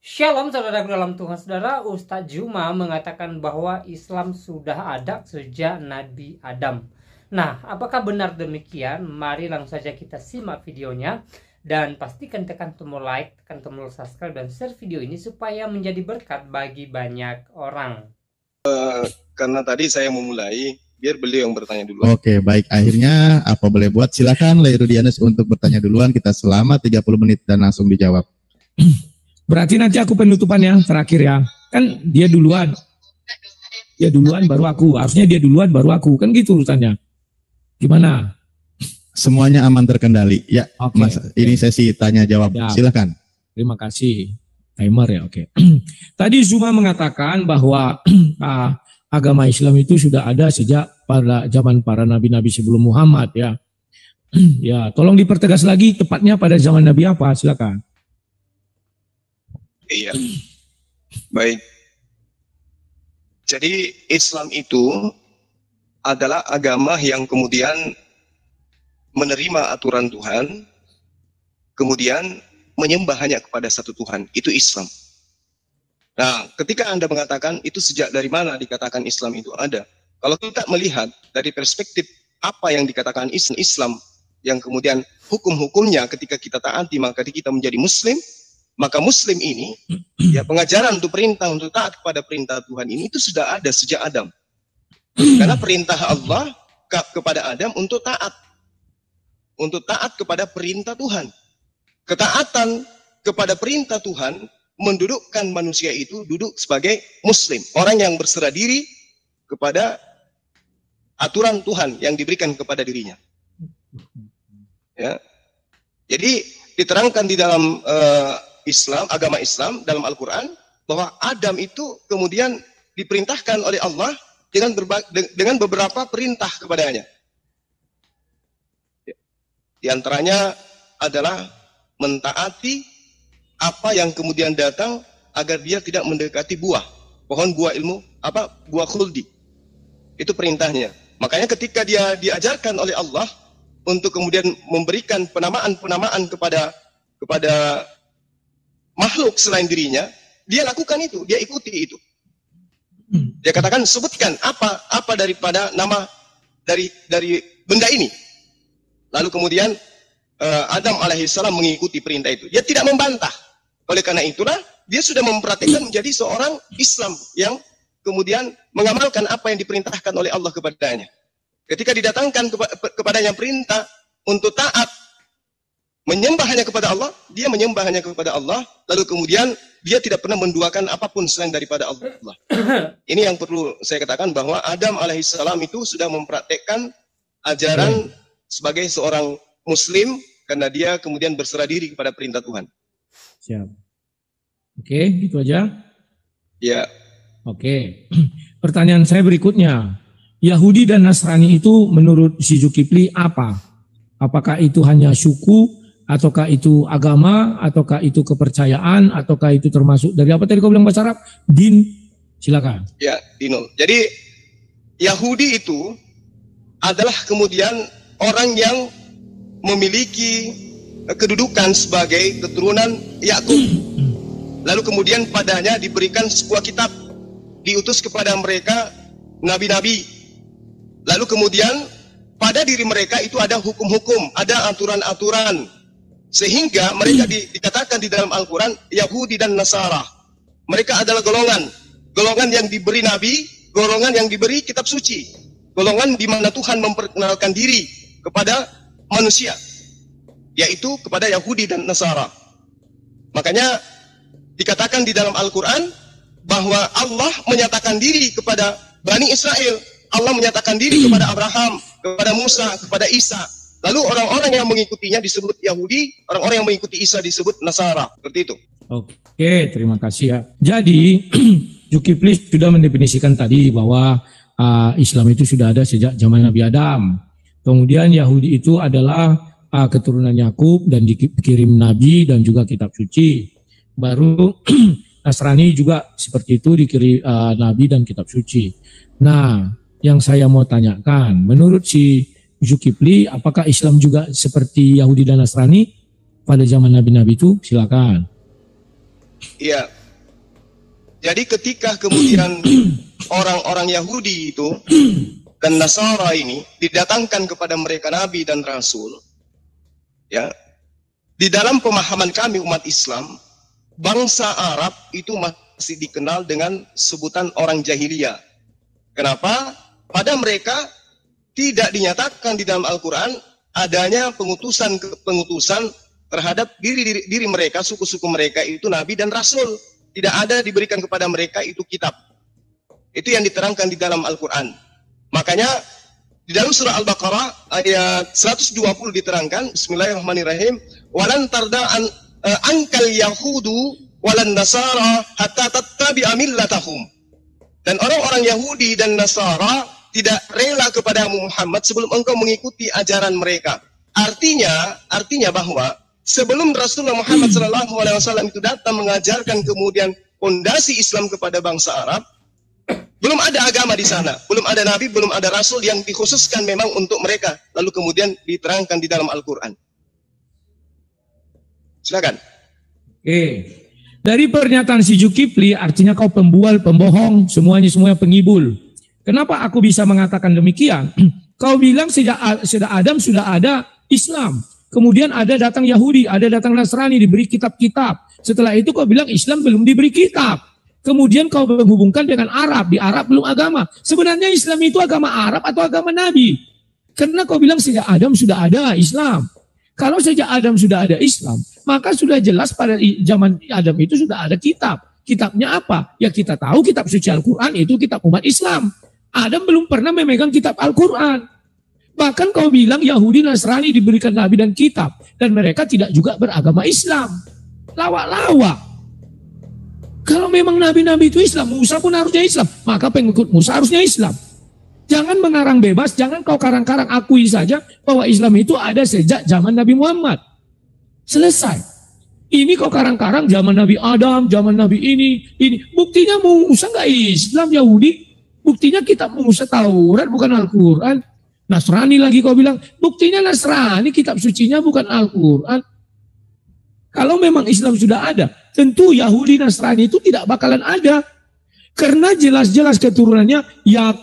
Shalom saudaraku dalam Tuhan. Saudara, Ustadz Juma mengatakan bahwa Islam sudah ada sejak Nabi Adam. Nah, apakah benar demikian? Mari langsung saja kita simak videonya. Dan pastikan tekan tombol like, tekan tombol subscribe, dan share video ini supaya menjadi berkat bagi banyak orang. Karena tadi saya memulai, biar beliau yang bertanya dulu. Oke, baik. Akhirnya apa boleh buat? Silakan Leirudianus untuk bertanya duluan. Kita selama 30 menit dan langsung dijawab. Berarti nanti aku penutupan yang terakhir ya. Kan dia duluan. Dia duluan baru aku. Harusnya dia duluan baru aku. Kan gitu urusannya. Gimana? Semuanya aman terkendali. Ya, Oke, Mas, ini sesi tanya jawab. Ya. Silakan. Terima kasih. Timer ya, oke. Tadi Zuma mengatakan bahwa agama Islam itu sudah ada sejak pada zaman para nabi-nabi sebelum Muhammad ya. Ya, tolong dipertegas lagi tepatnya pada zaman Nabi apa? Silakan. Iya, baik. Jadi Islam itu adalah agama yang kemudian menerima aturan Tuhan, kemudian menyembah hanya kepada satu Tuhan. Itu Islam. Nah, ketika Anda mengatakan itu sejak dari mana dikatakan Islam itu ada? Kalau kita melihat dari perspektif apa yang dikatakan Islam, yang kemudian hukum-hukumnya ketika kita taati maka kita menjadi Muslim, maka Muslim ini, ya pengajaran untuk perintah untuk taat kepada perintah Tuhan ini itu sudah ada sejak Adam. Karena perintah Allah kepada Adam untuk taat kepada perintah Tuhan. Ketaatan kepada perintah Tuhan mendudukkan manusia itu duduk sebagai Muslim, orang yang berserah diri kepada aturan Tuhan yang diberikan kepada dirinya. Ya, jadi diterangkan di dalam Islam, agama Islam dalam Al-Quran bahwa Adam itu kemudian diperintahkan oleh Allah dengan beberapa perintah kepadanya. Di antaranya adalah mentaati apa yang kemudian datang agar dia tidak mendekati pohon buah ilmu, buah khuldi. Itu perintahnya. Makanya ketika dia diajarkan oleh Allah untuk kemudian memberikan penamaan kepada makhluk selain dirinya, dia lakukan itu, dia ikuti itu. Dia katakan, sebutkan apa daripada nama dari benda ini. Lalu kemudian Adam alaihissalam mengikuti perintah itu. Dia tidak membantah. Oleh karena itulah dia sudah mempraktikkan menjadi seorang Islam yang kemudian mengamalkan apa yang diperintahkan oleh Allah kepadanya. Ketika didatangkan kepadanya perintah untuk taat, menyembah hanya kepada Allah, dia menyembah hanya kepada Allah, lalu kemudian dia tidak pernah menduakan apapun selain daripada Allah. Ini yang perlu saya katakan bahwa Adam alaihissalam itu sudah mempraktekkan ajaran sebagai seorang Muslim karena dia kemudian berserah diri kepada perintah Tuhan. Siap. Oke, gitu aja. Ya. Oke. Pertanyaan saya berikutnya. Yahudi dan Nasrani itu menurut si Zulkifli apa? Apakah itu hanya suku, ataukah itu agama, ataukah itu kepercayaan, ataukah itu termasuk dari apa tadi kau bilang bahasa Arab? Din. Silakan. Ya, dinul. Jadi Yahudi itu adalah kemudian orang yang memiliki kedudukan sebagai keturunan Yakub. Lalu kemudian padanya diberikan sebuah kitab, diutus kepada mereka nabi-nabi. Lalu kemudian pada diri mereka itu ada hukum-hukum, ada aturan-aturan. Sehingga mereka dikatakan di dalam Al-Quran Yahudi dan Nasara. Mereka adalah golongan yang diberi nabi, golongan yang diberi kitab suci, golongan di mana Tuhan memperkenalkan diri kepada manusia, yaitu kepada Yahudi dan Nasara. Makanya dikatakan di dalam Al-Quran bahwa Allah menyatakan diri kepada Bani Israel, Allah menyatakan diri kepada Abraham, kepada Musa, kepada Isa. Lalu orang-orang yang mengikutinya disebut Yahudi, orang-orang yang mengikuti Isa disebut Nasara. Seperti itu. Oke, terima kasih ya. Jadi, Zulkifli sudah mendefinisikan tadi bahwa Islam itu sudah ada sejak zaman Nabi Adam. Kemudian Yahudi itu adalah keturunan Yakub dan dikirim Nabi dan juga kitab suci. Baru Nasrani juga seperti itu dikirim Nabi dan kitab suci. Nah, yang saya mau tanyakan, menurut si Zulkifli, apakah Islam juga seperti Yahudi dan Nasrani pada zaman Nabi-Nabi itu? Silakan. Iya, Jadi ketika kemudian orang-orang Yahudi itu dan Nasara ini didatangkan kepada mereka Nabi dan Rasul, ya, di dalam pemahaman kami umat Islam, bangsa Arab itu masih dikenal dengan sebutan orang jahiliyah. Kenapa? Pada mereka tidak dinyatakan di dalam Al-Quran adanya pengutusan terhadap diri mereka, suku-suku mereka itu Nabi dan Rasul. Tidak ada diberikan kepada mereka itu kitab. Itu yang diterangkan di dalam Al-Quran. Makanya di dalam surah Al-Baqarah ayat 120 diterangkan, Bismillahirrahmanirrahim, walan tarda'an ankal yahudu walan nasara hatta tattabi'a millatahum. Dan orang-orang Yahudi dan Nasara tidak rela kepada Muhammad sebelum engkau mengikuti ajaran mereka. Artinya bahwa sebelum Rasulullah Muhammad SAW itu datang mengajarkan kemudian fondasi Islam kepada bangsa Arab, belum ada agama di sana, belum ada Nabi, belum ada Rasul yang dikhususkan memang untuk mereka, lalu kemudian diterangkan di dalam Al-Quran. Silakan. Dari pernyataan si Zulkifli, artinya kau pembual, pembohong, semuanya pengibul. Kenapa aku bisa mengatakan demikian? Kau bilang sejak Adam sudah ada Islam. Kemudian ada datang Yahudi, ada datang Nasrani, diberi kitab-kitab. Setelah itu kau bilang Islam belum diberi kitab. Kemudian kau menghubungkan dengan Arab. Di Arab belum agama. Sebenarnya Islam itu agama Arab atau agama Nabi? Karena kau bilang sejak Adam sudah ada Islam. Kalau sejak Adam sudah ada Islam, maka sudah jelas pada zaman Adam itu sudah ada kitab. Kitabnya apa? Ya kita tahu kitab suci Al-Quran itu kitab umat Islam. Adam belum pernah memegang kitab Al-Quran. Bahkan kau bilang Yahudi Nasrani diberikan Nabi dan kitab. Dan mereka tidak juga beragama Islam. Lawak-lawak. Kalau memang Nabi-Nabi itu Islam, Musa pun harusnya Islam. Maka pengikut Musa harusnya Islam. Jangan mengarang bebas, jangan kau karang-karang, akui saja bahwa Islam itu ada sejak zaman Nabi Muhammad. Selesai. Ini kau karang-karang zaman Nabi Adam, zaman Nabi ini. Buktinya Musa nggak Islam, Yahudi. Buktinya kitab Musa Taurat bukan Al-Quran. Nasrani lagi kau bilang, buktinya Nasrani kitab sucinya bukan Al-Quran. Kalau memang Islam sudah ada, tentu Yahudi Nasrani itu tidak bakalan ada. Karena jelas-jelas keturunannya ya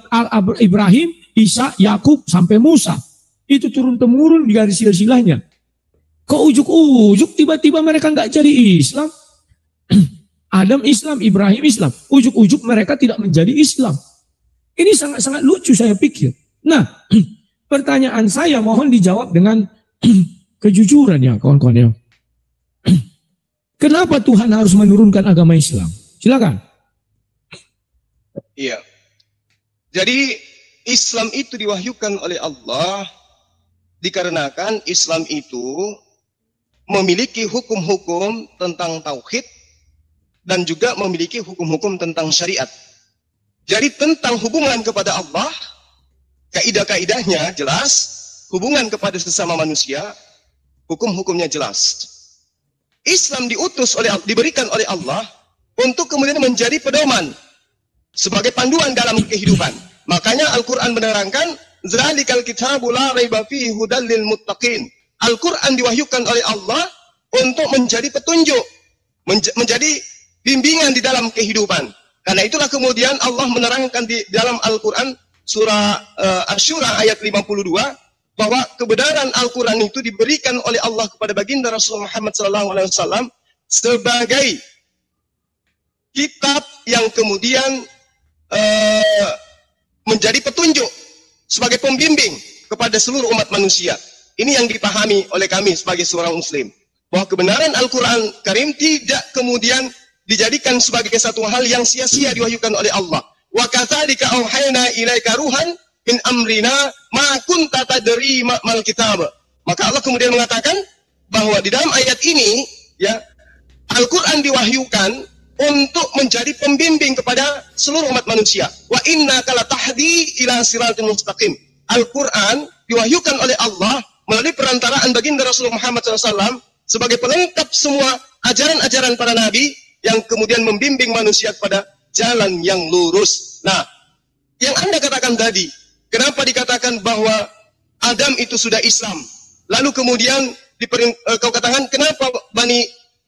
Ibrahim, Isa, Yakub sampai Musa. Itu turun-temurun di garis silsilahnya. Kok ujuk-ujuk tiba-tiba mereka nggak jadi Islam? Adam Islam, Ibrahim Islam. Ujuk-ujuk mereka tidak menjadi Islam. Ini sangat-sangat lucu saya pikir. Nah, pertanyaan saya mohon dijawab dengan kejujuran ya kawan-kawan ya. Kenapa Tuhan harus menurunkan agama Islam? Silakan. Iya. Jadi Islam itu diwahyukan oleh Allah dikarenakan Islam itu memiliki hukum-hukum tentang tauhid dan juga memiliki hukum-hukum tentang syariat. Jadi tentang hubungan kepada Allah, kaidah-kaidahnya jelas, hubungan kepada sesama manusia, hukum-hukumnya jelas. Islam diberikan oleh Allah untuk kemudian menjadi pedoman sebagai panduan dalam kehidupan. Makanya Al-Quran menerangkan, "Zalikal kitabu la raiba fihi hudal lil muttaqin." Al-Quran diwahyukan oleh Allah untuk menjadi petunjuk, menjadi bimbingan di dalam kehidupan. Karena itulah kemudian Allah menerangkan di dalam Al-Quran surah Asy-Syura ayat 52 bahwa kebenaran Al-Quran itu diberikan oleh Allah kepada baginda Rasulullah Muhammad SAW sebagai kitab yang kemudian menjadi petunjuk sebagai pembimbing kepada seluruh umat manusia. Ini yang dipahami oleh kami sebagai seorang muslim, bahwa kebenaran Al-Quran Karim tidak kemudian dijadikan sebagai satu hal yang sia-sia diwahyukan oleh Allah. Wa kadzalika auhayna ilaika ruhan min amrina ma kunta tadri mal kitab. Maka Allah kemudian mengatakan bahwa di dalam ayat ini ya Al-Quran diwahyukan untuk menjadi pembimbing kepada seluruh umat manusia. Wa innaka latahdi ila siratal mustaqim. Al-Quran diwahyukan oleh Allah melalui perantaraan baginda Rasulullah Muhammad SAW sebagai pelengkap semua ajaran-ajaran para nabi yang kemudian membimbing manusia kepada jalan yang lurus. Nah, yang Anda katakan tadi, kenapa dikatakan bahwa Adam itu sudah Islam? Lalu kemudian kau katakan kenapa Bani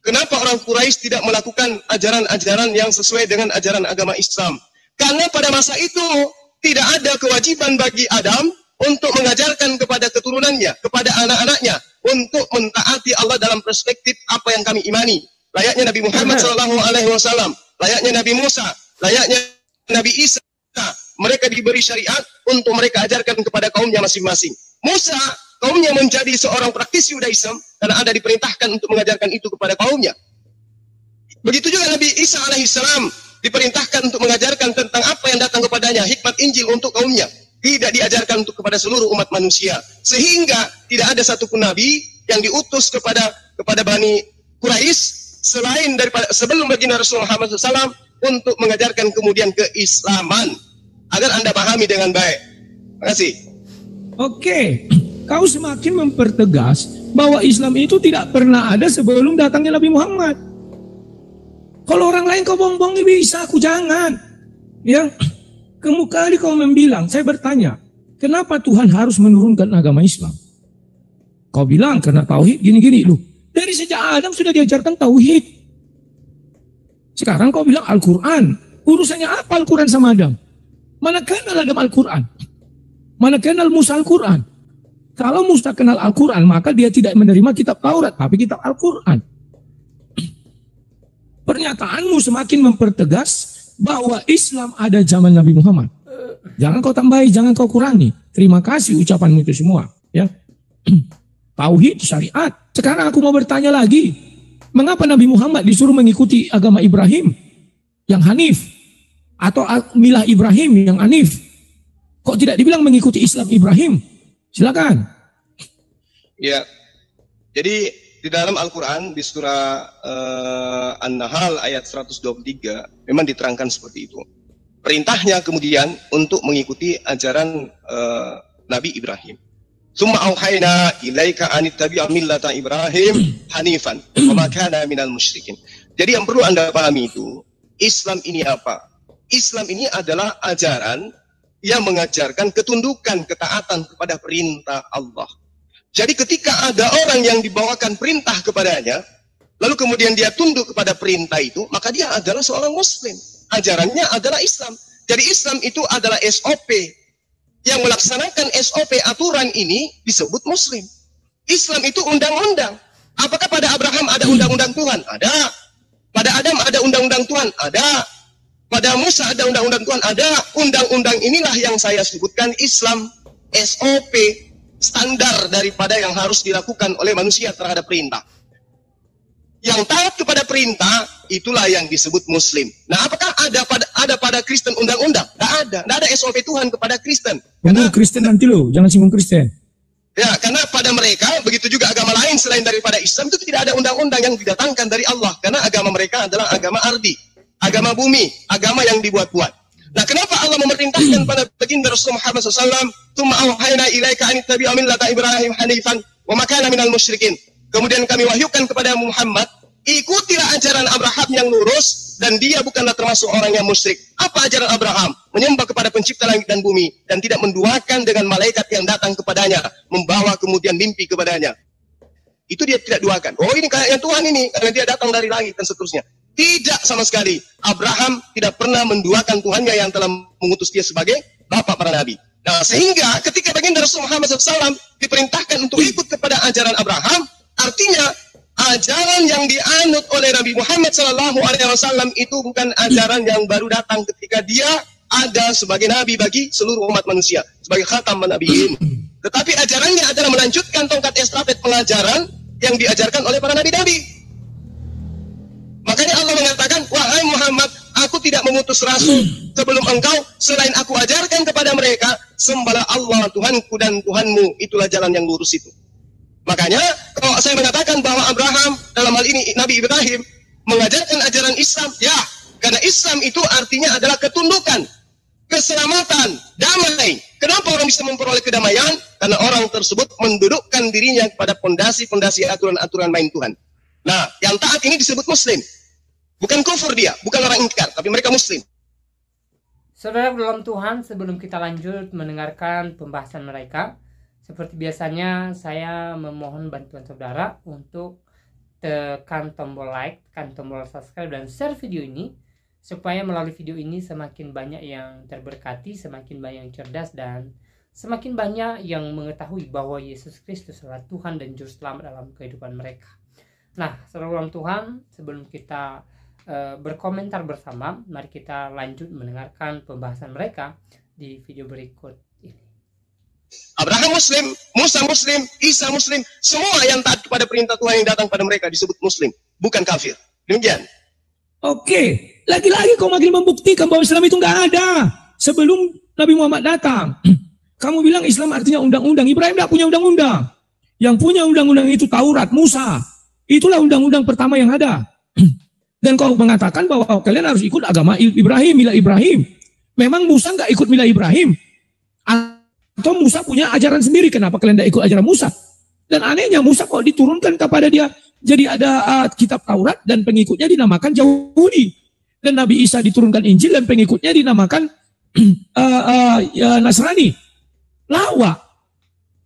Kenapa orang Quraisy tidak melakukan ajaran-ajaran yang sesuai dengan ajaran agama Islam? Karena pada masa itu tidak ada kewajiban bagi Adam untuk mengajarkan kepada keturunannya, kepada anak-anaknya, untuk mentaati Allah dalam perspektif apa yang kami imani. Layaknya Nabi Muhammad SAW, layaknya Nabi Musa, layaknya Nabi Isa. Mereka diberi syariat untuk mereka ajarkan kepada kaumnya masing-masing. Musa, kaumnya menjadi seorang praktisi Yudaism karena ada diperintahkan untuk mengajarkan itu kepada kaumnya. Begitu juga Nabi Isa alaihissalam diperintahkan untuk mengajarkan tentang apa yang datang kepadanya, hikmat Injil untuk kaumnya. Tidak diajarkan untuk kepada seluruh umat manusia. Sehingga tidak ada satupun nabi yang diutus kepada Bani Quraisy selain daripada sebelum baginda Rasulullah Muhammad SAW untuk mengajarkan kemudian keislaman. Agar Anda pahami dengan baik. Terima kasih. Oke, kau semakin mempertegas bahwa Islam itu tidak pernah ada sebelum datangnya Nabi Muhammad. Kalau orang lain kau bohong-bohong bisa, aku jangan. Ya, kali kau membilang, saya bertanya, kenapa Tuhan harus menurunkan agama Islam? Kau bilang karena tauhid gini-gini. Loh, dari sejak Adam sudah diajarkan tauhid. Sekarang kau bilang Al-Quran. Urusannya apa Al-Quran sama Adam? Mana kenal Adam Al-Quran? Mana kenal Musa Al-Quran? Kalau Musa kenal Al-Quran, maka dia tidak menerima kitab Taurat, tapi kitab Al-Quran. Pernyataanmu semakin mempertegas bahwa Islam ada zaman Nabi Muhammad. Jangan kau tambahi, jangan kau kurangi. Terima kasih ucapanmu itu semua. Ya. Tauhid, syariat. Sekarang aku mau bertanya lagi. Mengapa Nabi Muhammad disuruh mengikuti agama Ibrahim yang Hanif? Atau milah Ibrahim yang Hanif? Kok tidak dibilang mengikuti Islam Ibrahim? Silakan. Ya, jadi di dalam Al-Quran di surah An-Nahl ayat 123 memang diterangkan seperti itu. Perintahnya kemudian untuk mengikuti ajaran Nabi Ibrahim. Summa auhayna ilaika anittabi'a millata Ibrahim hanifan wa ma kana minal musyrikin. Jadi yang perlu Anda pahami itu, Islam ini apa? Islam ini adalah ajaran yang mengajarkan ketundukan, ketaatan kepada perintah Allah. Jadi ketika ada orang yang dibawakan perintah kepadanya, lalu kemudian dia tunduk kepada perintah itu, maka dia adalah seorang muslim. Ajarannya adalah Islam. Jadi Islam itu adalah SOP. Yang melaksanakan SOP aturan ini disebut muslim. Islam itu undang-undang. Apakah pada Abraham ada undang-undang Tuhan? Ada. Pada Adam ada undang-undang Tuhan? Ada. Pada Musa ada undang-undang Tuhan? Ada. Undang-undang inilah yang saya sebutkan Islam SOP, standar daripada yang harus dilakukan oleh manusia terhadap perintah. Yang taat kepada perintah, itulah yang disebut muslim. Nah, apakah ada pada Kristen undang-undang? Tidak ada. Tidak ada SOP Tuhan kepada Kristen. Karena Kristen nanti lo, jangan singgung Kristen. Ya, karena pada mereka, begitu juga agama lain selain daripada Islam, itu tidak ada undang-undang yang didatangkan dari Allah. Karena agama mereka adalah agama ardi, agama bumi, agama yang dibuat-buat. Nah, kenapa Allah memerintahkan pada baginda Rasulullah Muhammad SAW, "Tsumma auhayna ilaika an tabi'a millata Ibrahim hanifan wa ma kana minal musyrikin." Kemudian kami wahyukan kepada Muhammad, ikutilah ajaran Abraham yang lurus dan dia bukanlah termasuk orang yang musyrik. Apa ajaran Abraham? Menyembah kepada pencipta langit dan bumi dan tidak menduakan dengan malaikat yang datang kepadanya, membawa kemudian mimpi kepadanya. Itu dia tidak duakan. Oh, ini kayak yang Tuhan ini, karena dia datang dari langit dan seterusnya. Tidak sama sekali. Abraham tidak pernah menduakan Tuhannya yang telah mengutus dia sebagai bapak para nabi. Nah, sehingga ketika baginda Rasulullah Muhammad SAW diperintahkan untuk ikut kepada ajaran Abraham, artinya ajaran yang dianut oleh Nabi Muhammad SAW itu bukan ajaran yang baru datang ketika dia ada sebagai nabi bagi seluruh umat manusia, sebagai khatam nabiyyin. Tetapi ajarannya adalah melanjutkan tongkat estafet pengajaran yang diajarkan oleh para nabi-nabi. Makanya Allah mengatakan, "Wahai Muhammad, aku tidak mengutus rasul sebelum engkau selain aku ajarkan kepada mereka, sembahlah Allah Tuhanku dan Tuhanmu, itulah jalan yang lurus itu." Makanya kalau saya mengatakan bahwa Abraham dalam hal ini Nabi Ibrahim mengajarkan ajaran Islam, ya, karena Islam itu artinya adalah ketundukan, keselamatan, damai. Kenapa orang bisa memperoleh kedamaian? Karena orang tersebut mendudukkan dirinya pada pondasi-pondasi aturan-aturan main Tuhan. Nah, yang taat ini disebut muslim. Bukan kufur dia, bukan orang ingkar, tapi mereka muslim. Saudara dalam Tuhan, sebelum kita lanjut mendengarkan pembahasan mereka, seperti biasanya saya memohon bantuan saudara untuk tekan tombol like, tekan tombol subscribe, dan share video ini supaya melalui video ini semakin banyak yang terberkati, semakin banyak yang cerdas, dan semakin banyak yang mengetahui bahwa Yesus Kristus adalah Tuhan dan Juru Selamat dalam kehidupan mereka. Nah, saudara ulang Tuhan, sebelum kita berkomentar bersama, mari kita lanjut mendengarkan pembahasan mereka di video berikut ini. Abraham Muslim, Musa Muslim, Isa Muslim, semua yang taat kepada perintah Tuhan yang datang pada mereka disebut Muslim, bukan kafir. Demikian. Oke, lagi-lagi kau makin membuktikan bahwa Islam itu nggak ada sebelum Nabi Muhammad datang. Kamu bilang Islam artinya undang-undang. Ibrahim tidak punya undang-undang. Yang punya undang-undang itu Taurat, Musa. Itulah undang-undang pertama yang ada. Dan kau mengatakan bahwa kalian harus ikut agama Ibrahim, milah Ibrahim. Memang Musa nggak ikut milah Ibrahim? Atau Musa punya ajaran sendiri? Kenapa kalian tidak ikut ajaran Musa? Dan anehnya Musa kok diturunkan kepada dia. Jadi ada kitab Taurat dan pengikutnya dinamakan Yahudi. Dan Nabi Isa diturunkan Injil dan pengikutnya dinamakan Nasrani. Lawak.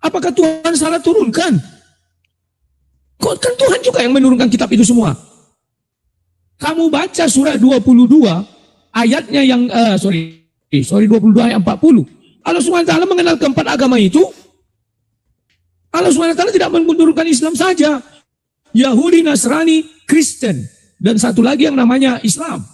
Apakah Tuhan salah turunkan? Kok kan Tuhan juga yang menurunkan kitab itu semua. Kamu baca surah 22 ayatnya yang 22 ayat 40. Allah SWT mengenal keempat agama itu. Allah SWT tidak menurunkan Islam saja. Yahudi, Nasrani, Kristen, dan satu lagi yang namanya Islam.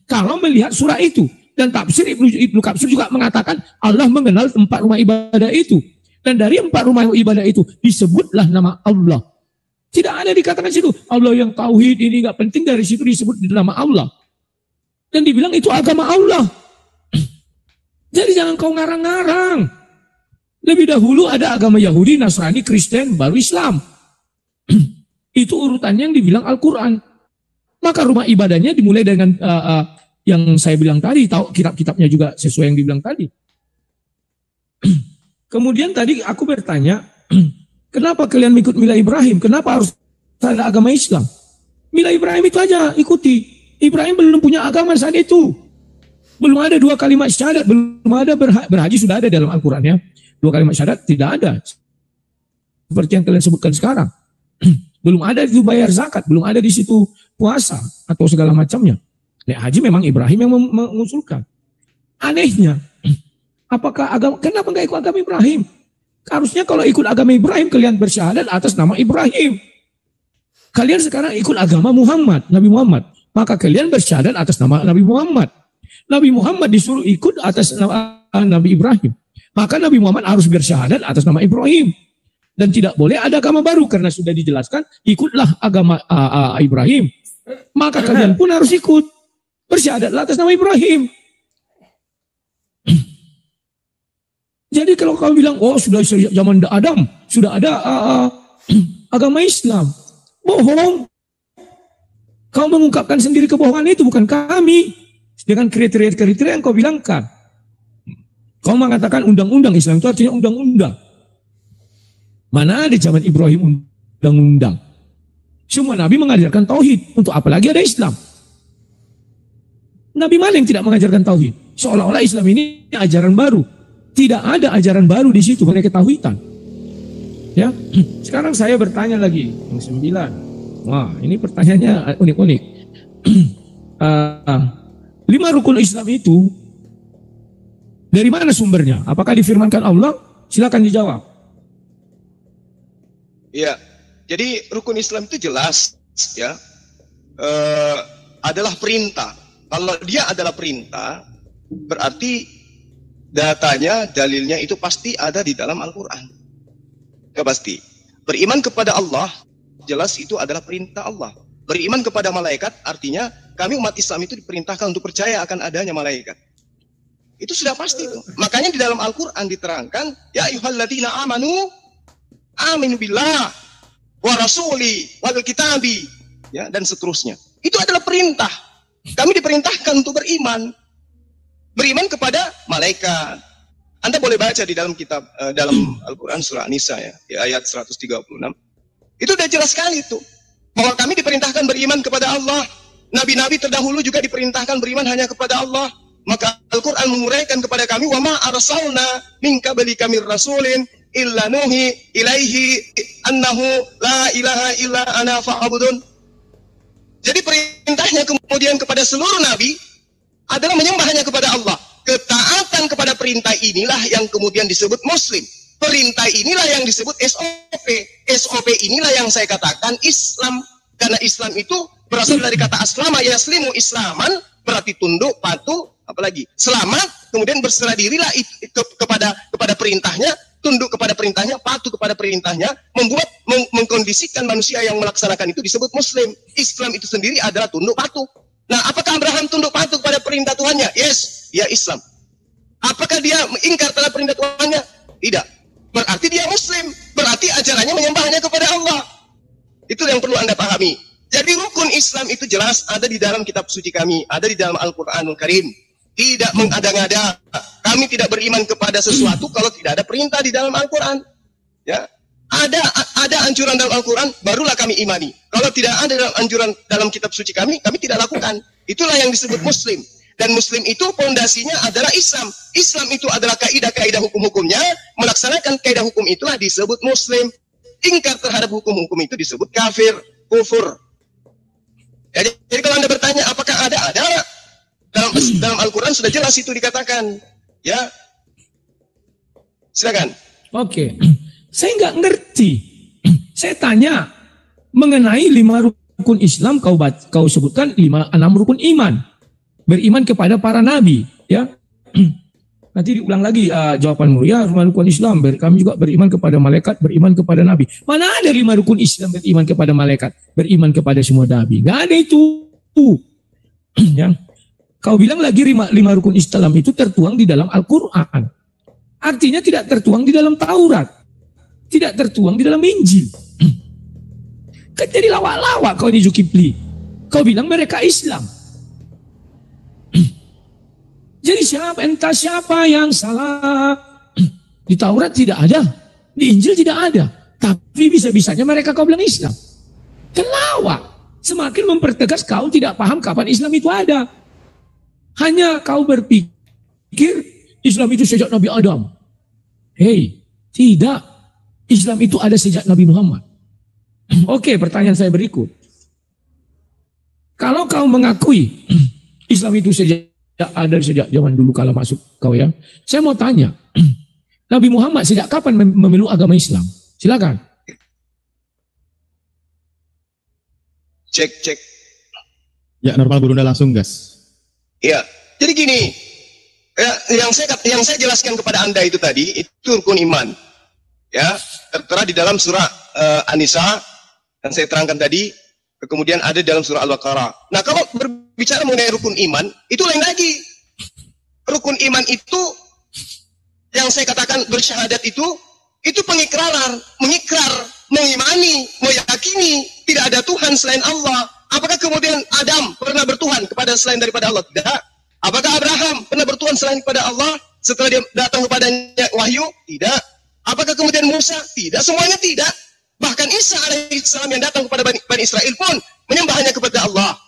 Kalau melihat surah itu, dan tafsir Ibnu Katsir juga mengatakan Allah mengenal 4 rumah ibadah itu. Dan dari 4 rumah ibadah itu disebutlah nama Allah. Tidak ada dikatakan situ Allah yang tauhid ini nggak penting, dari situ disebut nama Allah. Dan dibilang itu agama Allah. Jadi jangan kau ngarang-ngarang. Lebih dahulu ada agama Yahudi, Nasrani, Kristen, baru Islam. Itu urutannya yang dibilang Al-Quran. Maka rumah ibadahnya dimulai dengan yang saya bilang tadi, tahu kitab-kitabnya juga sesuai yang dibilang tadi. Kemudian tadi aku bertanya, kenapa kalian ikut milah Ibrahim? Kenapa harus ada agama Islam? Milah Ibrahim itu aja ikuti. Ibrahim belum punya agama saat itu. Belum ada 2 kalimat syahadat, belum ada berhaji, sudah ada dalam Al-Quran ya. 2 kalimat syahadat tidak ada. Seperti yang kalian sebutkan sekarang. Belum ada itu bayar zakat, belum ada di situ puasa atau segala macamnya. Nek haji memang Ibrahim yang mengusulkan. Anehnya, apakah kenapa nggak ikut agama Ibrahim? Harusnya kalau ikut agama Ibrahim, kalian bersyahadat atas nama Ibrahim. Kalian sekarang ikut agama Muhammad, Nabi Muhammad. Maka kalian bersyahadat atas nama Nabi Muhammad. Nabi Muhammad disuruh ikut atas nama Nabi Ibrahim. Maka Nabi Muhammad harus bersyahadat atas nama Ibrahim. Dan tidak boleh ada agama baru, karena sudah dijelaskan, ikutlah agama Ibrahim. Maka kalian pun harus ikut. Bersyahadatlah atas nama Ibrahim. Jadi kalau kamu bilang, oh sudah zaman Adam, sudah ada agama Islam. Bohong. Kau mengungkapkan sendiri kebohongan itu, bukan kami. Dengan kriteria-kriteria yang kau bilangkan. Kau mengatakan undang-undang Islam itu artinya undang-undang. Mana ada zaman Ibrahim undang-undang? Semua Nabi mengajarkan tauhid. Untuk apa lagi ada Islam? Nabi mana yang tidak mengajarkan tauhid? Seolah-olah Islam ini ajaran baru. Tidak ada ajaran baru di situ, hanya ketahuidan. Ya, sekarang saya bertanya lagi yang 9. Wah, ini pertanyaannya unik-unik. 5 rukun Islam itu dari mana sumbernya? Apakah difirmankan Allah? Silakan dijawab. Ya, jadi rukun Islam itu jelas, ya, adalah perintah. Kalau dia adalah perintah, berarti datanya, dalilnya itu pasti ada di dalam Al-Quran. Ya pasti. Beriman kepada Allah, jelas itu adalah perintah Allah. Beriman kepada malaikat, artinya kami umat Islam itu diperintahkan untuk percaya akan adanya malaikat. Itu sudah pasti itu. Makanya di dalam Al-Quran diterangkan, ya ayyuhalladzina amanu aminu billah wa rasuli wal kitabi, ya, dan seterusnya. Itu adalah perintah. Kami diperintahkan untuk beriman. Beriman kepada malaikat. Anda boleh baca di dalam kitab dalam Al-Quran surah An-Nisa ya, di ayat 136. Itu udah jelas sekali itu. Bahwa kami diperintahkan beriman kepada Allah. Nabi-nabi terdahulu juga diperintahkan beriman hanya kepada Allah. Maka Al-Quran menguraikan kepada kami, wa ma arsalna min qablika mir rasulin illa nuhi ilaihi annahu la ilaha illa ana fa'budun. Jadi perintahnya kemudian kepada seluruh nabi adalah menyembah hanya kepada Allah. Ketaatan kepada perintah inilah yang kemudian disebut muslim. Perintah inilah yang disebut SOP. SOP inilah yang saya katakan Islam. Karena Islam itu berasal dari kata aslama yaslimu islaman, berarti tunduk, patuh, apalagi selamat, kemudian berserah dirilah kepada perintahnya, tunduk kepada perintahnya, patuh kepada perintahnya, membuat mengkondisikan manusia yang melaksanakan itu disebut muslim. Islam itu sendiri adalah tunduk patuh. Nah, apakah Abraham tunduk patuh kepada perintah Tuhannya? Yes, dia Islam. Apakah dia ingkar terhadap perintah Tuhannya? Tidak. Berarti dia muslim. Berarti ajarannya menyembahnya kepada Allah. Itu yang perlu Anda pahami. Jadi rukun Islam itu jelas ada di dalam kitab suci kami, ada di dalam Al-Qur'anul Karim. Tidak mengada-ngada. Kami tidak beriman kepada sesuatu kalau tidak ada perintah di dalam Al-Qur'an. Ya. Ada anjuran dalam Al-Quran, barulah kami imani. Kalau tidak ada dalam anjuran dalam kitab suci kami tidak lakukan. Itulah yang disebut muslim. Dan muslim itu fondasinya adalah Islam. Islam itu adalah kaidah-kaidah hukum-hukumnya. Melaksanakan kaidah hukum itulah disebut muslim. Ingkar terhadap hukum-hukum itu disebut kafir, kufur. Ya, jadi kalau Anda bertanya apakah ada? Dalam Al-Quran sudah jelas itu dikatakan. Ya, silakan. Oke. Saya nggak ngerti. Saya tanya mengenai 5 rukun Islam, kau sebutkan 6 rukun iman. Beriman kepada para nabi, ya. Nanti diulang lagi jawabanmu, ya. 5 rukun Islam, kami juga beriman kepada malaikat, beriman kepada nabi. Mana ada 5 rukun Islam beriman kepada malaikat, beriman kepada semua nabi? Nggak ada itu. Ya. Kau bilang lagi 5 rukun Islam itu tertuang di dalam Al-Quran. Artinya tidak tertuang di dalam Taurat. Tidak tertuang di dalam Injil. Kan jadi lawak-lawak kau di Zulkifli. Kau bilang mereka Islam. Jadi entah siapa yang salah. Di Taurat tidak ada, di Injil tidak ada. Tapi bisa-bisanya mereka kau bilang Islam. Kan lawak. Semakin mempertegas kau tidak paham kapan Islam itu ada. Hanya kau berpikir Islam itu sejak Nabi Adam. Hei, tidak. Islam itu ada sejak Nabi Muhammad. Oke, pertanyaan saya berikut. Kalau kau mengakui Islam itu ada sejak zaman dulu kala masuk kau, ya. Saya mau tanya, Nabi Muhammad sejak kapan memeluk agama Islam? Silakan. Cek. Ya, normal Burunda langsung, gas. Ya, jadi gini. Ya, yang saya jelaskan kepada Anda itu tadi, itu rukun iman. Ya, tertera di dalam surah An-Nisa yang saya terangkan tadi, kemudian ada dalam surah Al-Baqarah. Nah, kalau berbicara mengenai rukun iman, itu lain lagi. Rukun iman itu yang saya katakan bersyahadat itu pengikraran, mengikrar, mengimani, meyakini tidak ada Tuhan selain Allah. Apakah kemudian Adam pernah bertuhan kepada selain daripada Allah? Tidak. Apakah Abraham pernah bertuhan selain kepada Allah setelah dia datang kepadanya wahyu? Tidak. Apakah kemudian Musa? Tidak, semuanya tidak. Bahkan Isa alaihissalam yang datang kepada Bani Israel pun menyembah hanya kepada Allah.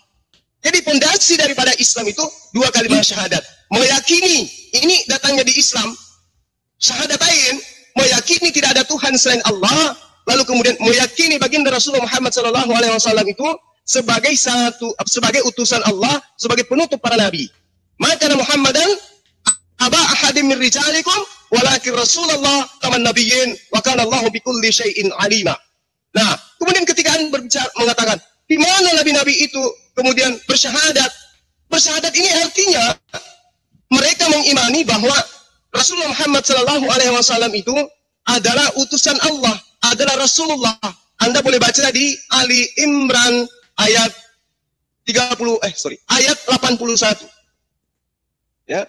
Jadi fondasi daripada Islam itu 2 kalimat syahadat. Meyakini, ini datangnya di Islam. Syahadatain, meyakini tidak ada Tuhan selain Allah. Lalu kemudian meyakini baginda Rasulullah Muhammad SAW itu sebagai utusan Allah, sebagai penutup para nabi. Maka Muhammadan aba ahadim min rijalikum walakin Rasulullah taman nabiyyin wa kana Allahu bikulli syai'in alima. Nah, kemudian ketika Anda berbicara mengatakan di mana nabi-nabi itu kemudian bersyahadat. Bersyahadat ini artinya mereka mengimani bahwa Rasulullah Muhammad SAW itu adalah utusan Allah, adalah Rasulullah. Anda boleh baca di Ali Imran ayat 81. Ya.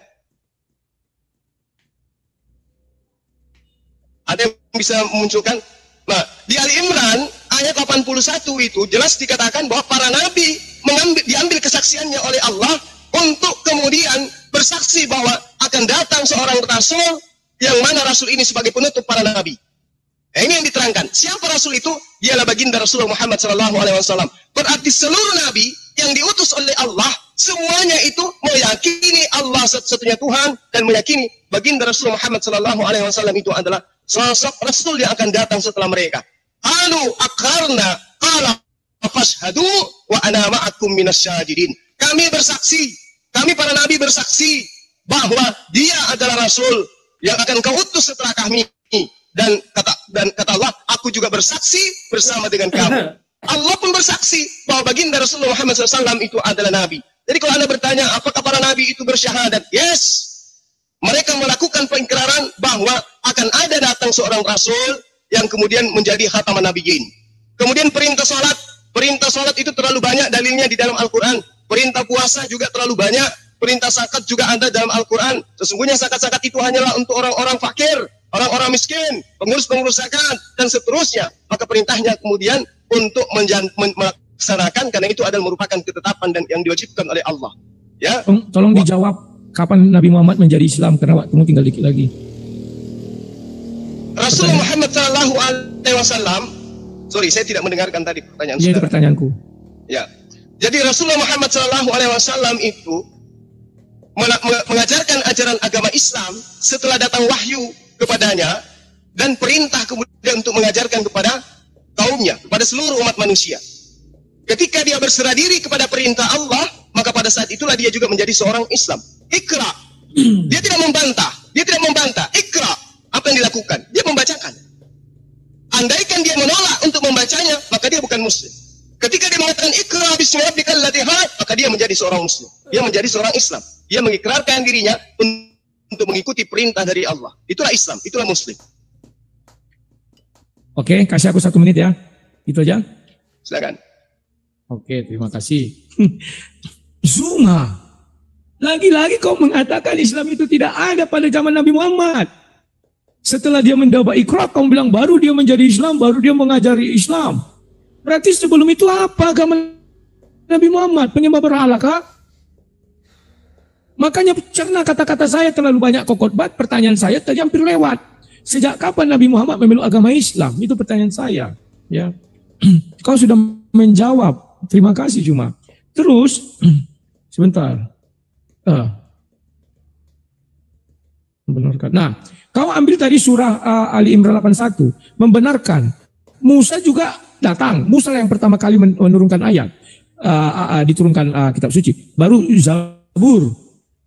Ada yang bisa memunculkan? Nah, di Ali Imran ayat 81 itu jelas dikatakan bahwa para nabi diambil kesaksiannya oleh Allah untuk kemudian bersaksi bahwa akan datang seorang rasul yang mana rasul ini sebagai penutup para nabi. Nah, ini yang diterangkan. Siapa rasul itu? Dialah baginda Rasulullah Muhammad SAW. Berarti seluruh nabi yang diutus oleh Allah semuanya itu meyakini Allah satu-satunya Tuhan dan meyakini baginda Rasulullah Muhammad SAW itu adalah sosok Rasul yang akan datang setelah mereka. Qalu aqarna qala fashhadu wa ana ma'akum minasyahidin. Kami bersaksi, kami para nabi bersaksi bahwa dia adalah Rasul yang akan kau utus setelah kami. Dan kata Allah, aku juga bersaksi bersama dengan kamu. Allah pun bersaksi bahwa baginda Rasulullah Muhammad SAW itu adalah nabi. Jadi kalau Anda bertanya apakah para nabi itu bersyahadat? Yes. Mereka melakukan pengingkaran bahwa akan ada datang seorang rasul yang kemudian menjadi khataman nabiyyin. Kemudian perintah salat itu terlalu banyak dalilnya di dalam Al-Qur'an. Perintah puasa juga terlalu banyak, perintah zakat juga ada dalam Al-Qur'an. Sesungguhnya zakat-zakat itu hanyalah untuk orang-orang fakir, orang-orang miskin, pengurus-pengurus zakat dan seterusnya. Maka perintahnya kemudian untuk melaksanakan, karena itu adalah merupakan ketetapan dan yang diwajibkan oleh Allah. Ya. Tolong dijawab, kapan Nabi Muhammad menjadi Islam? Karena waktumu tinggal dikit lagi. Rasulullah Muhammad Sallallahu Alaihi Wasallam, sorry saya tidak mendengarkan tadi pertanyaan. Ya, itu pertanyaanku. Ya, jadi Rasulullah Muhammad Sallallahu Alaihi Wasallam itu mengajarkan ajaran agama Islam setelah datang wahyu kepadanya dan perintah kemudian untuk mengajarkan kepada kaumnya, kepada seluruh umat manusia. Ketika dia berserah diri kepada perintah Allah, maka pada saat itulah dia juga menjadi seorang Islam. Ikra. Dia tidak membantah. Ikra. Apa yang dilakukan? Dia membacakan. Andaikan dia menolak untuk membacanya, maka dia bukan muslim. Ketika dia mengatakan ikra bismi rabbikal ladzi khalaq, maka dia menjadi seorang muslim. Dia menjadi seorang Islam. Dia mengikrarkan dirinya untuk mengikuti perintah dari Allah. Itulah Islam, itulah muslim. Oke, kasih aku 1 menit ya. Itu aja. Silakan. Oke, terima kasih. Zuma, lagi-lagi kau mengatakan Islam itu tidak ada pada zaman Nabi Muhammad. Setelah dia mendapat ikrar, kau bilang baru dia menjadi Islam, baru dia mengajari Islam. Berarti sebelum itu apa agama Nabi Muhammad? Penyembah berhala kah? Makanya cerna kata-kata saya terlalu banyak kokotbat, pertanyaan saya tadi hampir lewat. Sejak kapan Nabi Muhammad memeluk agama Islam? Itu pertanyaan saya. Ya, kau sudah menjawab. Terima kasih cuma. Terus, sebentar. Membenarkan. Nah, kau ambil tadi surah Ali Imran 81. Membenarkan. Musa juga datang. Musa yang pertama kali menurunkan ayat. Diturunkan kitab suci. Baru Zabur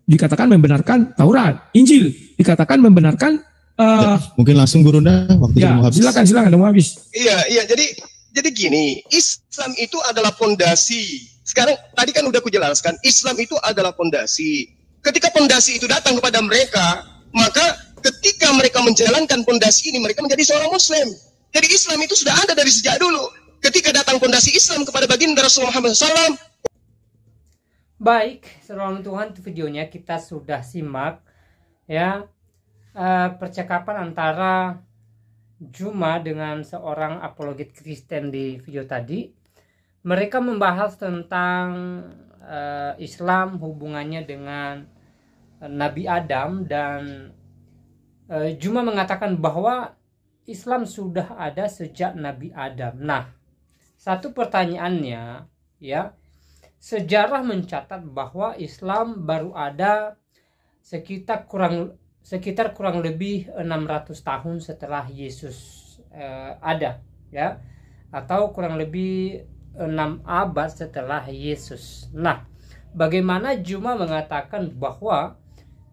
dikatakan membenarkan Taurat. Injil dikatakan membenarkan. Mungkin langsung Gurunda waktu ya, mau habis. Silakan, udah mau habis. Iya. Jadi gini, Islam itu adalah pondasi. Sekarang tadi kan udah kujelaskan, Islam itu adalah pondasi. Ketika pondasi itu datang kepada mereka, maka ketika mereka menjalankan pondasi ini, mereka menjadi seorang Muslim. Jadi Islam itu sudah ada dari sejak dulu. Ketika datang pondasi Islam kepada baginda Rasulullah Muhammad SAW. Baik, saudara Tuhan, itu videonya kita sudah simak ya, percakapan antara Juma dengan seorang apologet Kristen di video tadi. Mereka membahas tentang Islam, hubungannya dengan Nabi Adam, dan Juma mengatakan bahwa Islam sudah ada sejak Nabi Adam. Nah, satu pertanyaannya ya, sejarah mencatat bahwa Islam baru ada sekitar kurang lebih 600 tahun setelah Yesus ada ya, atau kurang lebih 6 abad setelah Yesus. Nah, bagaimana Juma mengatakan bahwa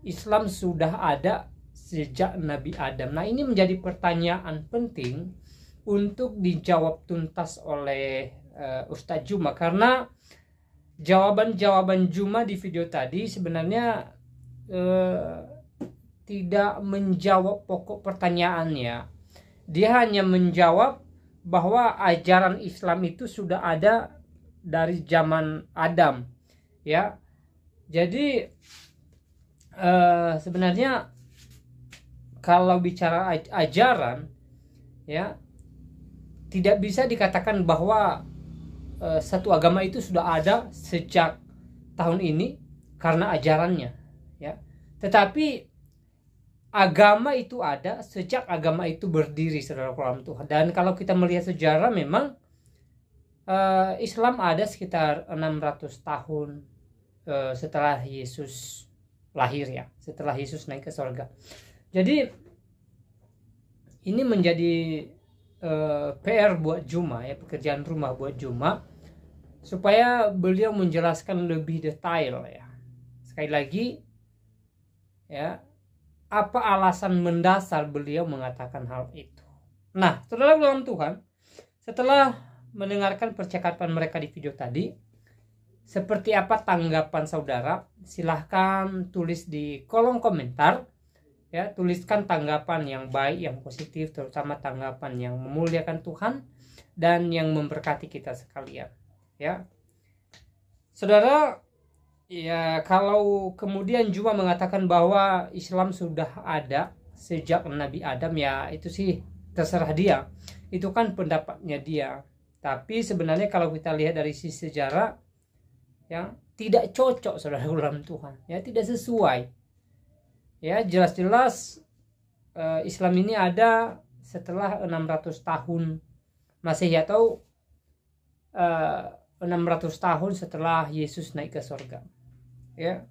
Islam sudah ada sejak Nabi Adam? Nah, ini menjadi pertanyaan penting untuk dijawab tuntas oleh Ustadz Juma, karena jawaban Juma di video tadi sebenarnya tidak menjawab pokok pertanyaannya. Dia hanya menjawab bahwa ajaran Islam itu sudah ada dari zaman Adam ya. Jadi sebenarnya kalau bicara ajaran ya, tidak bisa dikatakan bahwa satu agama itu sudah ada sejak tahun ini karena ajarannya ya. Tetapi agama itu ada sejak agama itu berdiri, saudara Tuhan. Dan kalau kita melihat sejarah, memang Islam ada sekitar 600 tahun setelah Yesus lahir ya, setelah Yesus naik ke surga. Jadi ini menjadi PR buat Juma, ya, pekerjaan rumah buat Juma, supaya beliau menjelaskan lebih detail, ya. Sekali lagi, ya, apa alasan mendasar beliau mengatakan hal itu. Nah, saudara dalam Tuhan, setelah mendengarkan percakapan mereka di video tadi, seperti apa tanggapan saudara? Silahkan tulis di kolom komentar. Ya, tuliskan tanggapan yang baik, yang positif, terutama tanggapan yang memuliakan Tuhan dan yang memberkati kita sekalian. Ya, saudara, ya, kalau kemudian Juma mengatakan bahwa Islam sudah ada sejak Nabi Adam, ya itu sih terserah dia. Itu kan pendapatnya dia. Tapi sebenarnya kalau kita lihat dari sisi sejarah, ya tidak cocok, saudara dalam Tuhan. Ya, tidak sesuai. Ya, jelas-jelas Islam ini ada setelah 600 tahun Masehi atau 600 tahun setelah Yesus naik ke surga. Ya.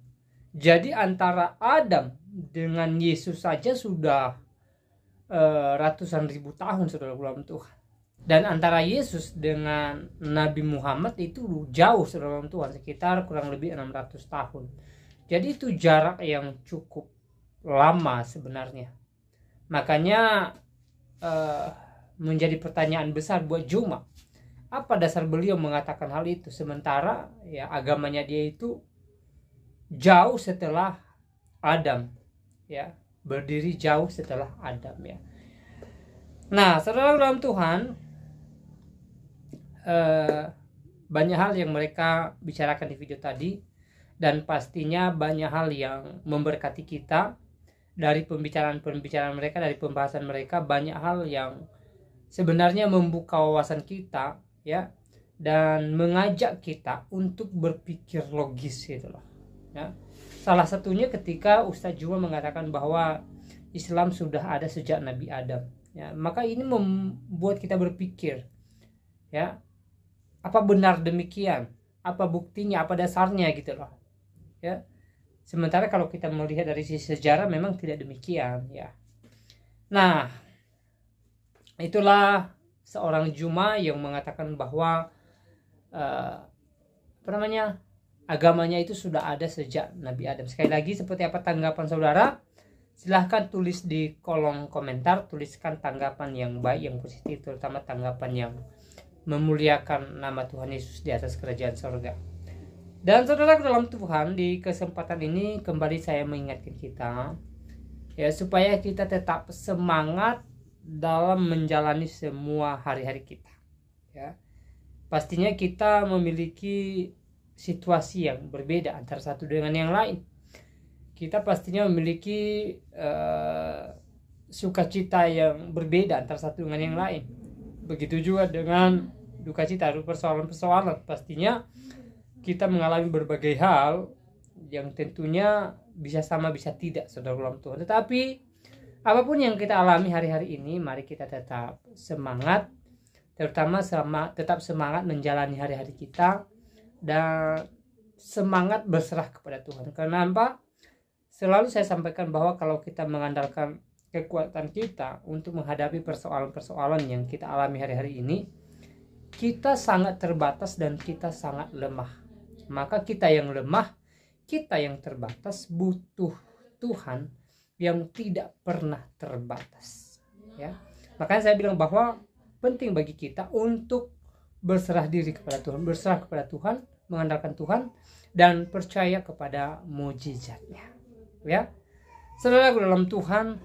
Jadi antara Adam dengan Yesus saja sudah ratusan ribu tahun, saudara dalam Tuhan. Dan antara Yesus dengan Nabi Muhammad itu jauh, saudara dalam Tuhan, sekitar kurang lebih 600 tahun. Jadi itu jarak yang cukup lama sebenarnya. Makanya menjadi pertanyaan besar buat Juma, apa dasar beliau mengatakan hal itu, sementara ya agamanya dia itu jauh setelah Adam, ya, berdiri jauh setelah Adam, ya. Nah, saudara dalam Tuhan, banyak hal yang mereka bicarakan di video tadi, dan pastinya banyak hal yang memberkati kita. Dari pembicaraan mereka, dari pembahasan mereka, banyak hal yang sebenarnya membuka wawasan kita, ya, dan mengajak kita untuk berpikir logis, gitu loh, ya. Salah satunya ketika Ustadz Juma mengatakan bahwa Islam sudah ada sejak Nabi Adam, ya, maka ini membuat kita berpikir, ya, apa benar demikian, apa buktinya, apa dasarnya, gitu loh, ya. Sementara kalau kita melihat dari sisi sejarah memang tidak demikian, ya. Nah, itulah seorang Juma yang mengatakan bahwa agamanya itu sudah ada sejak Nabi Adam. Sekali lagi, seperti apa tanggapan saudara? Silahkan tulis di kolom komentar, tuliskan tanggapan yang baik, yang positif, terutama tanggapan yang memuliakan nama Tuhan Yesus di atas kerajaan surga. Dan saudara dalam Tuhan, di kesempatan ini kembali saya mengingatkan kita, ya, supaya kita tetap semangat dalam menjalani semua hari-hari kita, ya. Pastinya kita memiliki situasi yang berbeda antara satu dengan yang lain. Kita pastinya memiliki sukacita yang berbeda antara satu dengan yang lain. Begitu juga dengan duka cita, persoalan-persoalan. Pastinya kita mengalami berbagai hal yang tentunya bisa sama bisa tidak, saudara dalam Tuhan. Tetapi apapun yang kita alami hari-hari ini, mari kita tetap semangat, terutama tetap semangat menjalani hari-hari kita dan semangat berserah kepada Tuhan. Kenapa? Selalu saya sampaikan bahwa kalau kita mengandalkan kekuatan kita untuk menghadapi persoalan-persoalan yang kita alami hari-hari ini, kita sangat terbatas dan kita sangat lemah. Maka kita yang lemah, kita yang terbatas butuh Tuhan yang tidak pernah terbatas, ya. Makanya saya bilang bahwa penting bagi kita untuk berserah diri kepada Tuhan, berserah kepada Tuhan, mengandalkan Tuhan dan percaya kepada mukjizatnya, ya. Saudara dalam Tuhan,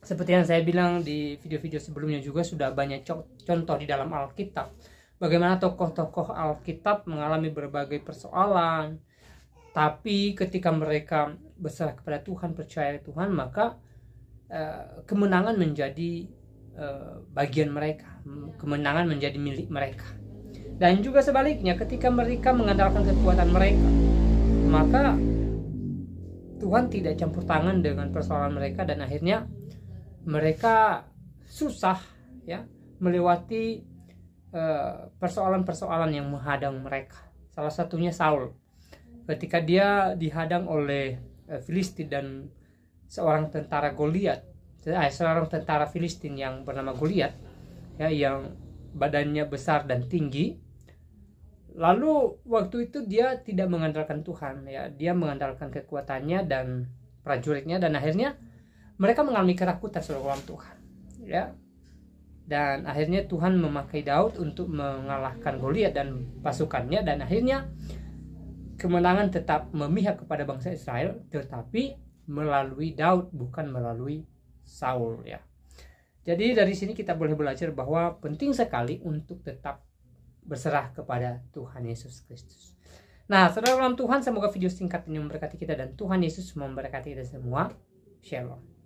seperti yang saya bilang di video-video sebelumnya juga sudah banyak contoh di dalam Alkitab. Bagaimana tokoh-tokoh Alkitab mengalami berbagai persoalan, tapi ketika mereka berserah kepada Tuhan, percaya Tuhan, maka kemenangan menjadi bagian mereka, kemenangan menjadi milik mereka. Dan juga sebaliknya, ketika mereka mengandalkan kekuatan mereka, maka Tuhan tidak campur tangan dengan persoalan mereka, dan akhirnya mereka susah, ya, melewati persoalan-persoalan yang menghadang mereka. Salah satunya Saul, ketika dia dihadang oleh Filistin dan seorang tentara Goliat, seorang tentara Filistin yang bernama Goliat, ya, yang badannya besar dan tinggi. Lalu waktu itu dia tidak mengandalkan Tuhan, ya, dia mengandalkan kekuatannya dan prajuritnya, dan akhirnya mereka mengalami ketakutan seorang Tuhan, ya. Dan akhirnya Tuhan memakai Daud untuk mengalahkan Goliat dan pasukannya, dan akhirnya kemenangan tetap memihak kepada bangsa Israel, tetapi melalui Daud, bukan melalui Saul, ya. Jadi dari sini kita boleh belajar bahwa penting sekali untuk tetap berserah kepada Tuhan Yesus Kristus. Nah, saudara dalam Tuhan, semoga video singkat ini memberkati kita dan Tuhan Yesus memberkati kita semua. Shalom.